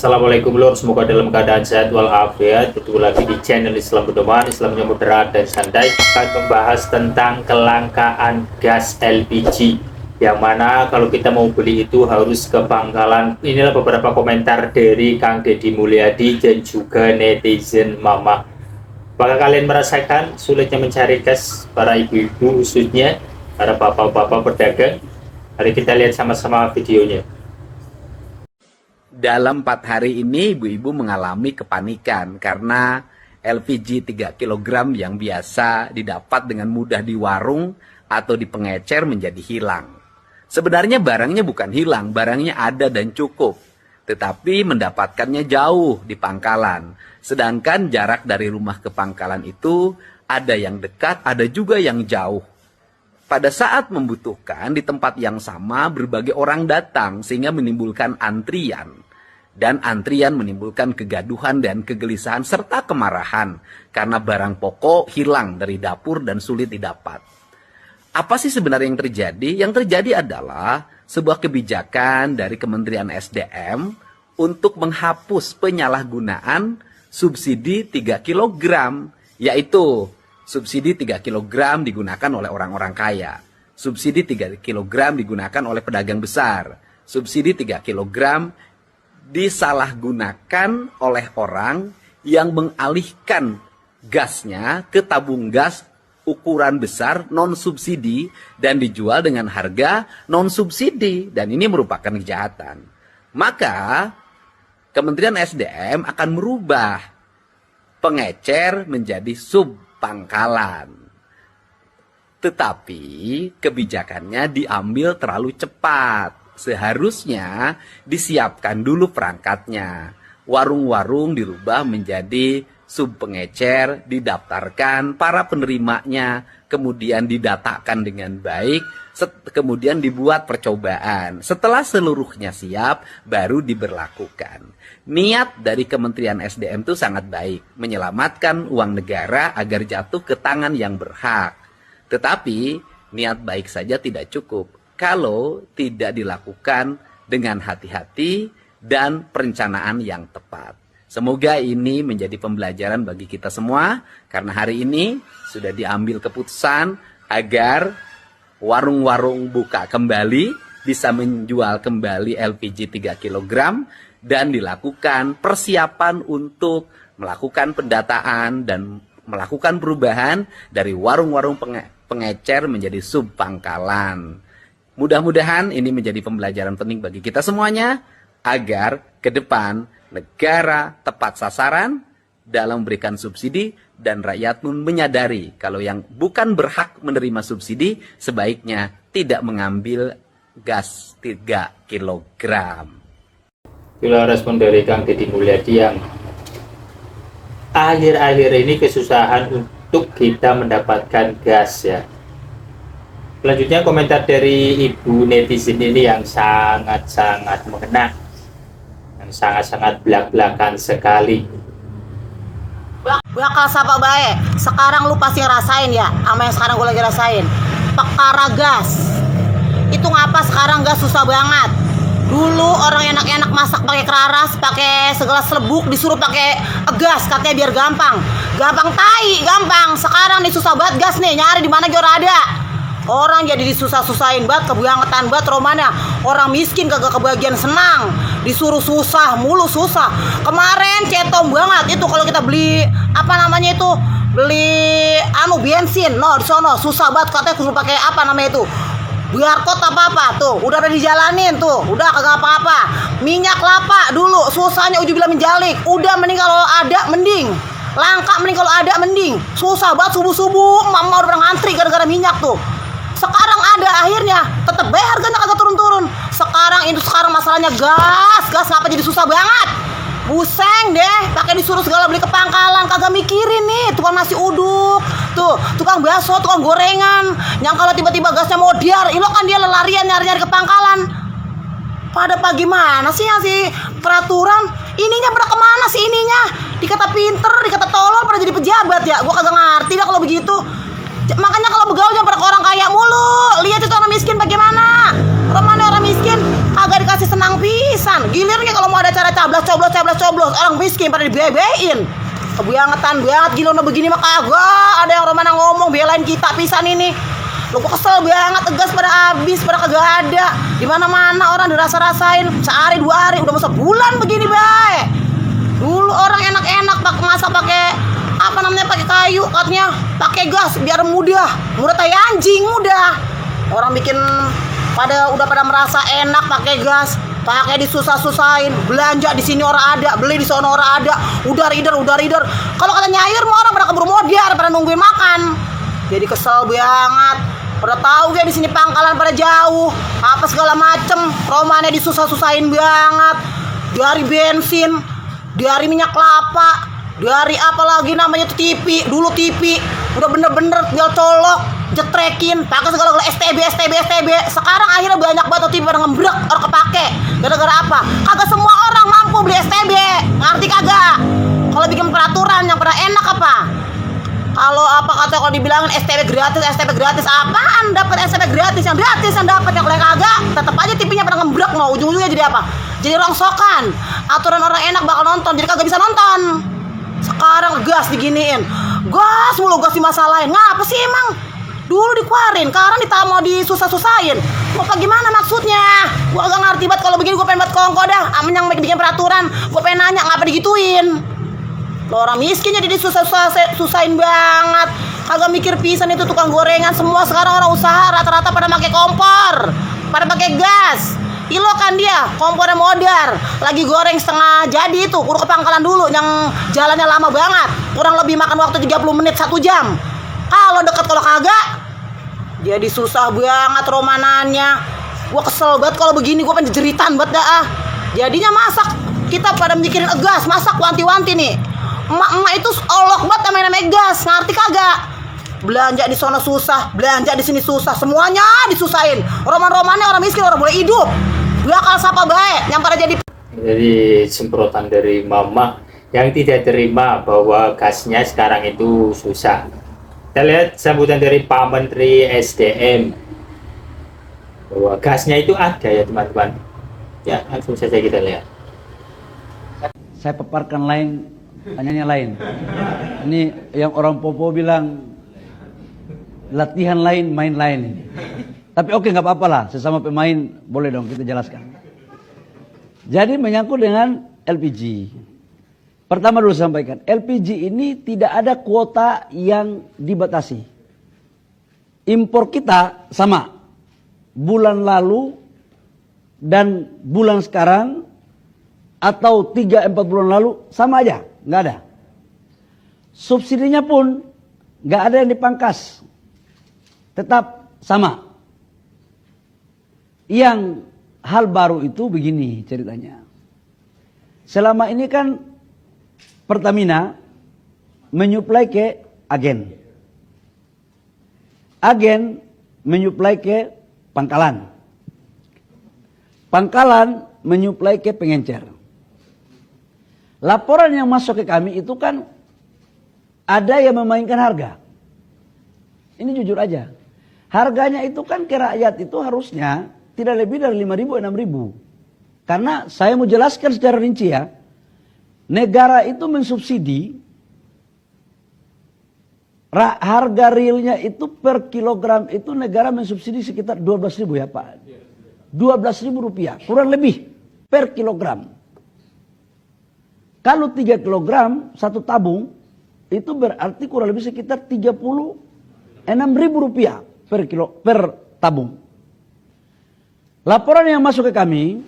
Assalamualaikum lor, semoga dalam keadaan sehat walafiat. Ketemu lagi di channel Islam Pedoman, Islamnya moderat dan santai. Akan membahas tentang kelangkaan gas LPG, yang mana kalau kita mau beli itu harus ke pangkalan. Inilah beberapa komentar dari Kang Deddy Mulyadi dan juga netizen Mama. Apakah kalian merasakan sulitnya mencari gas, para ibu-ibu khususnya, para bapak-bapak pedagang? Mari kita lihat sama-sama videonya. Dalam 4 hari ini ibu-ibu mengalami kepanikan karena LPG 3 kg yang biasa didapat dengan mudah di warung atau di pengecer menjadi hilang. Sebenarnya barangnya bukan hilang, barangnya ada dan cukup. Tetapi mendapatkannya jauh di pangkalan. Sedangkan jarak dari rumah ke pangkalan itu ada yang dekat, ada juga yang jauh. Pada saat membutuhkan di tempat yang sama berbagai orang datang sehingga menimbulkan antrian. Dan antrian menimbulkan kegaduhan dan kegelisahan serta kemarahan karena barang pokok hilang dari dapur dan sulit didapat. Apa sih sebenarnya yang terjadi? Yang terjadi adalah sebuah kebijakan dari Kementerian SDM untuk menghapus penyalahgunaan subsidi 3 kg, yaitu subsidi 3 kg digunakan oleh orang-orang kaya. Subsidi 3 kg digunakan oleh pedagang besar. Subsidi 3 kg disalahgunakan oleh orang yang mengalihkan gasnya ke tabung gas ukuran besar non-subsidi dan dijual dengan harga non-subsidi. Dan ini merupakan kejahatan. Maka Kementerian SDM akan merubah pengecer menjadi subpangkalan. Tetapi kebijakannya diambil terlalu cepat. Seharusnya disiapkan dulu perangkatnya. Warung-warung dirubah menjadi subpengecer, didaftarkan para penerimanya, kemudian didatakan dengan baik, kemudian dibuat percobaan. Setelah seluruhnya siap, baru diberlakukan. Niat dari Kementerian SDM itu sangat baik, menyelamatkan uang negara agar jatuh ke tangan yang berhak. Tetapi niat baik saja tidak cukup kalau tidak dilakukan dengan hati-hati dan perencanaan yang tepat. Semoga ini menjadi pembelajaran bagi kita semua, karena hari ini sudah diambil keputusan agar warung-warung buka kembali, bisa menjual kembali LPG 3 kg, dan dilakukan persiapan untuk melakukan pendataan dan melakukan perubahan dari warung-warung pengecer menjadi subpangkalan. Mudah-mudahan ini menjadi pembelajaran penting bagi kita semuanya, agar ke depan negara tepat sasaran dalam memberikan subsidi dan rakyat pun menyadari kalau yang bukan berhak menerima subsidi sebaiknya tidak mengambil gas 3 kg. Itulah respon dari Kang Deddy Mulyadi yang akhir-akhir ini kesusahan untuk kita mendapatkan gas ya. Selanjutnya komentar dari ibu netizen ini yang sangat-sangat mengena, yang sangat-sangat belak-belakan sekali. Bakal sapa bae, sekarang lu pasti ngerasain ya, sama yang sekarang gue lagi rasain. Perkara gas, itu ngapa sekarang gas susah banget. Dulu orang enak-enak masak pakai keraras, pakai segelas selebuk, disuruh pakai gas, katanya biar gampang. Gampang tai, gampang. Sekarang nih susah banget gas nih, nyari di mana juga ada. Orang jadi disusah-susahin banget, kebangetan banget romanya. Orang miskin kagak kebagian senang, disuruh susah mulu susah. Kemarin cetom banget itu kalau kita beli apa namanya itu, beli bensin, no di sono susah banget katanya kudu pakai apa namanya itu, barcode apa tuh, udah dijalanin tuh, udah kagak apa-apa. Minyak kelapa dulu susahnya uji bilang menjalik, udah mending kalau ada mending. Langka mending kalau ada mending. Susah banget subuh-subuh mama udah ngantri gara-gara minyak tuh. Sekarang ada akhirnya, tetep bayar harganya kagak turun-turun. Sekarang masalahnya gas ngapa jadi susah banget. Buseng deh, pakai disuruh segala beli ke pangkalan, kagak mikirin nih, tukang nasi uduk, tuh, tukang bakso, tukang gorengan. Yang kalau tiba-tiba gasnya modiar, ilo kan dia lelarian nyari-nyari ke pangkalan. Pada pagi mana sih yang si peraturan? Ininya pada kemana sih ininya? Dikata pinter, dikata tolol, pada jadi pejabat ya. Gua kagak ngerti dah kalau begitu. Makanya kalau begaul jangan pada ke orang kaya mulu. Lihat itu orang miskin bagaimana. Orang mana orang miskin agak dikasih senang pisan. Gilirnya kalau mau ada cara coblos, orang miskin pada dibebein. Kebangetan banget gila begini mah kagak ada yang romana ngomong belain kita pisan ini. Lu gua kesel banget, tegas pada habis, pada kagak ada. Di mana-mana orang dirasa-rasain sehari 2 hari udah masa bulan begini bae. Dulu orang enak-enak masak pakai apa namanya, pakai kayu katanya, pakai gas biar mudah tai anjing mudah. Orang bikin udah pada merasa enak pakai gas, pakai disusah-susahin, belanja di sini orang ada, beli di sana orang ada, udah rider. Kalau kata nyair mau orang pada keburu modar, pada nungguin makan. Jadi kesel banget. Pada tahu gak di sini pangkalan pada jauh, apa segala macem, romannya disusah-susahin banget. Dari bensin, dari minyak kelapa, dari apa lagi namanya tuh TV, dulu TV udah bener-bener tinggal colok, jetrekin, pakai segala STB. Sekarang akhirnya banyak banget TV pada ngembrek, orang kepake. Gara-gara apa? Kagak semua orang mampu beli STB, ngerti kagak? Kalau bikin peraturan yang pada enak apa? Kalau dibilangin STB gratis apaan? Dapat STB gratis yang dapat yang kagak, tetap aja TV-nya pada ngembrek, mau ujung-ujungnya jadi apa? Jadi rongsokan. Aturan orang enak bakal nonton, jadi kagak bisa nonton. Sekarang gas diginiin, gas mulu, gas dimasalahin. Ngapa sih emang? Dulu dikeluarin, sekarang mau disusah-susahin. Apa gimana maksudnya? Gua agak ngerti banget kalau begini. Gua pengen buat kongko dah. Amin yang bikin peraturan. Gua pengen nanya ngapa digituin. Lo orang miskin jadi disusah-susahin banget. Kagak mikir pisan itu tukang gorengan semua sekarang orang usaha rata-rata pada pakai kompor, pada pakai gas. Ilo kan dia kompornya modar, lagi goreng setengah jadi itu kudu ke pangkalan dulu yang jalannya lama banget, kurang lebih makan waktu 30 menit 1 jam. Kalau deket, kalau kagak jadi susah banget romanannya. Gua kesel banget kalau begini, gua pengen jeritan banget dah. Jadinya masak kita pada mikirin gas, masak wanti-wanti nih. Emak-emak itu olok banget namanya gas, ngerti kagak? Belanja di sana susah, belanja di sini susah, semuanya disusahin. Roman-romannya orang miskin orang boleh hidup. Bakal sapa baik yang pada jadi semprotan dari mama yang tidak terima bahwa gasnya sekarang itu susah. Kita lihat sambutan dari Pak Menteri SDM bahwa gasnya itu ada ya teman-teman. Ya, langsung saja kita lihat. Saya paparkan lain, tanyanya lain. Ini yang orang Popo bilang latihan lain, main lain ini. Tapi oke, nggak apa-apa lah, sesama pemain boleh dong kita jelaskan. Jadi menyangkut dengan LPG. Pertama dulu sampaikan, LPG ini tidak ada kuota yang dibatasi. Impor kita sama. Bulan lalu dan bulan sekarang atau 3-4 bulan lalu sama aja, nggak ada. Subsidinya pun nggak ada yang dipangkas. Tetap sama. Yang hal baru itu begini ceritanya. Selama ini kan Pertamina menyuplai ke agen. Agen menyuplai ke pangkalan. Pangkalan menyuplai ke pengencer. Laporan yang masuk ke kami itu kan ada yang memainkan harga. Ini jujur aja. Harganya itu kan ke rakyat itu harusnya tidak lebih dari 5.000, 6.000. Karena saya mau jelaskan secara rinci ya. Negara itu mensubsidi harga realnya itu per kilogram itu negara mensubsidi sekitar 12.000 ya Pak. 12.000 rupiah kurang lebih per kilogram. Kalau 3 kilogram satu tabung itu berarti kurang lebih sekitar 36.000 rupiah per tabung. Laporan yang masuk ke kami,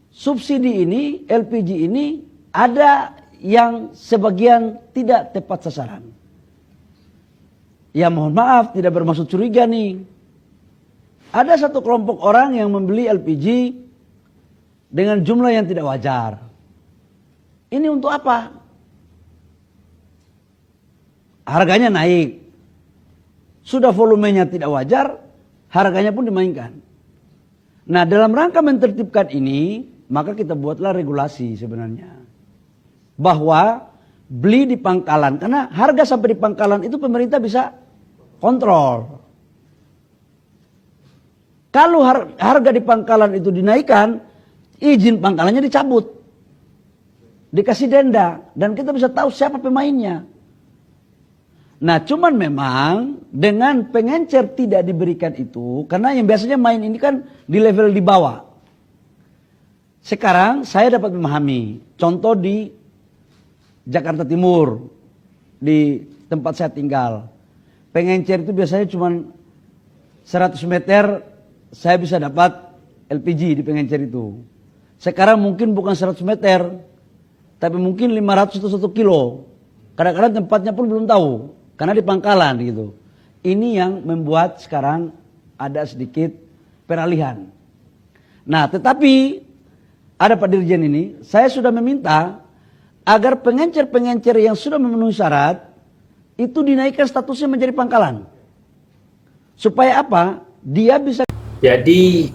subsidi ini, LPG ini ada yang sebagian tidak tepat sasaran. Ya mohon maaf, tidak bermaksud curiga nih. Ada satu kelompok orang yang membeli LPG dengan jumlah yang tidak wajar. Ini untuk apa? Harganya naik. Sudah volumenya tidak wajar, harganya pun dimainkan. Nah, dalam rangka mentertibkan ini, maka kita buatlah regulasi sebenarnya. Bahwa beli di pangkalan, karena harga sampai di pangkalan itu pemerintah bisa kontrol. Kalau harga di pangkalan itu dinaikkan, izin pangkalannya dicabut, dikasih denda, dan kita bisa tahu siapa pemainnya. Nah, cuman memang dengan pengencer tidak diberikan itu, karena yang biasanya main ini kan di level di bawah. Sekarang saya dapat memahami, contoh di Jakarta Timur, di tempat saya tinggal, pengencer itu biasanya cuman 100 meter saya bisa dapat LPG di pengencer itu. Sekarang mungkin bukan 100 meter, tapi mungkin 500 atau 1 kilo. Kadang-kadang tempatnya pun belum tahu, karena di pangkalan gitu. Ini yang membuat sekarang ada sedikit peralihan. Nah, tetapi ada Pak Dirjen ini, saya sudah meminta agar pengencer-pengencer yang sudah memenuhi syarat itu dinaikkan statusnya menjadi pangkalan. Supaya apa? Dia bisa. Jadi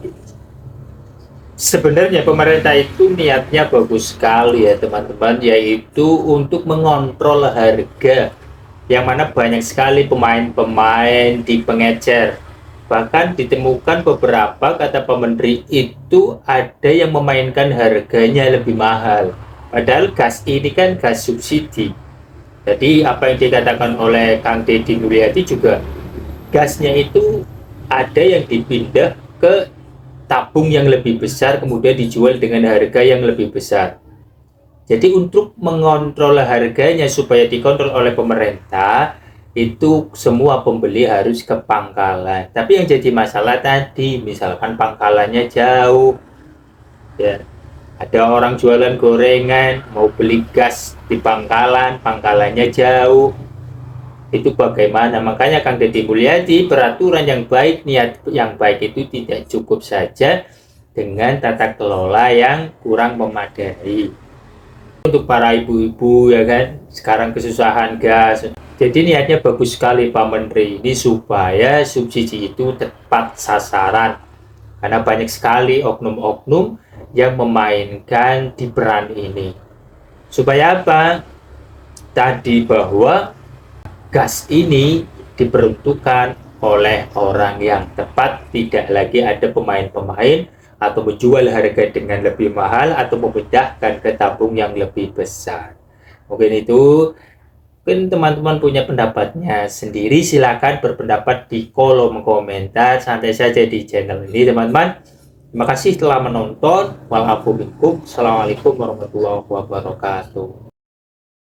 sebenarnya pemerintah itu niatnya bagus sekali ya teman-teman, yaitu untuk mengontrol harga, yang mana banyak sekali pemain-pemain di pengecer. Bahkan ditemukan beberapa, kata Pak Menteri, itu ada yang memainkan harganya lebih mahal. Padahal gas ini kan gas subsidi. Jadi apa yang dikatakan oleh Kang Deddy Mulyadi juga, gasnya itu ada yang dipindah ke tabung yang lebih besar, kemudian dijual dengan harga yang lebih besar. Jadi untuk mengontrol harganya supaya dikontrol oleh pemerintah, itu semua pembeli harus ke pangkalan. Tapi yang jadi masalah tadi, misalkan pangkalannya jauh, ya, ada orang jualan gorengan mau beli gas di pangkalan, pangkalannya jauh, itu bagaimana? Makanya Kang Deddy Mulyadi, peraturan yang baik, niat yang baik itu tidak cukup saja dengan tata kelola yang kurang memadai. Untuk para ibu-ibu ya kan, sekarang kesusahan gas. Jadi niatnya bagus sekali Pak Menteri ini supaya subsidi itu tepat sasaran. Karena banyak sekali oknum-oknum yang memainkan di peran ini. Supaya apa? Tadi bahwa gas ini diperuntukkan oleh orang yang tepat, tidak lagi ada pemain-pemain atau menjual harga dengan lebih mahal atau memindahkan ke tabung yang lebih besar. Mungkin itu, mungkin teman-teman punya pendapatnya sendiri, silakan berpendapat di kolom komentar, santai saja di channel ini teman-teman. Terima kasih telah menonton. Assalamualaikum warahmatullahi wabarakatuh.